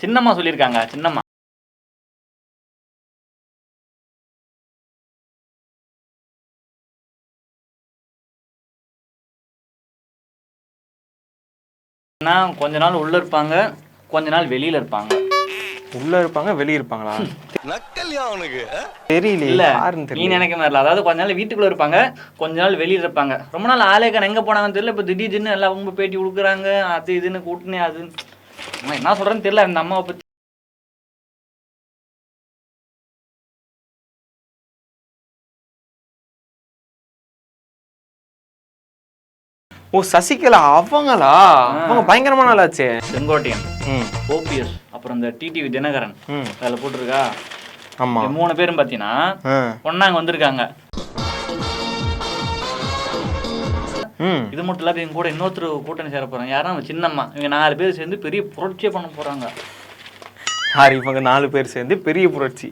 சின்னம்மா சொல்லியிருக்காங்க. சின்னம்மா கொஞ்ச நாள் உள்ள இருப்பாங்க, கொஞ்ச நாள் வெளியில இருப்பாங்க. உள்ள இருப்பாங்க, வெளிய இருப்பாங்களா? நக்கல்யா அவனுக்கு தெரியல. இல்ல நீ நினைக்க மாதிரி அதாவது கொஞ்ச நாள் வீட்டுக்குள்ள இருப்பாங்க, கொஞ்ச நாள் வெளியில இருப்பாங்க. ரொம்ப நாள் ஆலேக்கான எங்க போனாங்கன்னு தெரியல. இப்ப திடீர்னு எல்லாம் அவங்க பேட்டி கொடுக்குறாங்க, அது இதுன்னு கூட்டினே அது என்ன சொல்றேன்னு தெரியல அந்த அம்மாவை பத்தி. ஓ சசிகலா அவங்களா? அவங்க பயங்கரமான ஆளாச்சே. செங்கோட்டையன், ஓபிஎஸ், அப்புறம் இந்த டிடிவி தினகரன் அதில் போட்டிருக்கா. ஆமா 3 பேரும் பார்த்தீங்கன்னா ஒன்னாங்க வந்திருக்காங்க. இது மட்டும் இல்லாத இவங்க கூட இன்னொருத்தர் கூட்டணி சேர போறாங்க. யாரும் சின்னம்மா. இவங்க 4 பேர் சேர்ந்து பெரிய புரட்சியை பண்ண போறாங்க. இவங்க 4 பேர் சேர்ந்து பெரிய புரட்சி.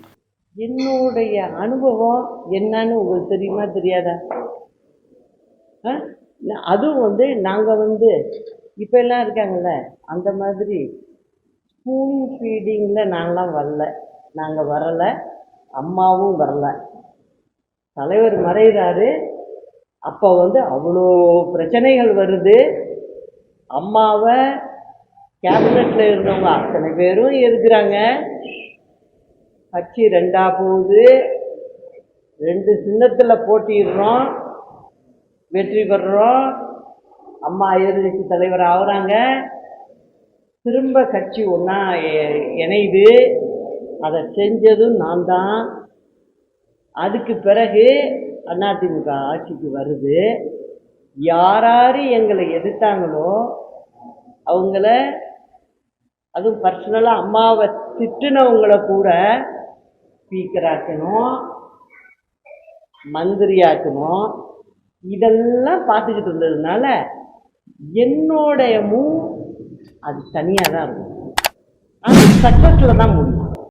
என்னுடைய அனுபவம் என்னன்னு உங்களுக்கு தெரியுமா தெரியாதா? அதுவும் நாங்கள் இப்போ எல்லாம் இருக்காங்கல்ல அந்த மாதிரி ஸ்பூன் ஃபீடிங்கில் நாங்களாம் வரல. நாங்கள் வரலை, அம்மாவும் வரல. தலைவர் மறைகிறாரு, அப்போ அவ்வளோ பிரச்சனைகள் வருது. அம்மாவை கேபினெட்டில் இருந்தவங்க அத்தனை பேரும் இருக்கிறாங்க. கட்சி 2ஆ போகுது, 2 சின்னத்தில் போட்டிடுறோம், வெற்றி பெறுறோம். அம்மா எதிர்கட்சி தலைவர் ஆகுறாங்க, திரும்ப கட்சி ஒன்றா இணையுது. அதை செஞ்சதும் நான் தான். அதுக்கு பிறகு அதிமுக ஆட்சிக்கு வருது. யார் எங்களை எதிர்த்தாங்களோ அவங்கள, அதுவும் பர்சனலாக அம்மாவை திட்டுனவங்கள கூட ஸ்பீக்கராக்கணும், மந்திரியாக்கணும், இதெல்லாம் பார்த்துக்கிட்டு இருந்ததுனால என்னோடைய மூவ் அது தனியாக தான் இருக்கும். அது சக்ஸஸில் தான் முடியும்.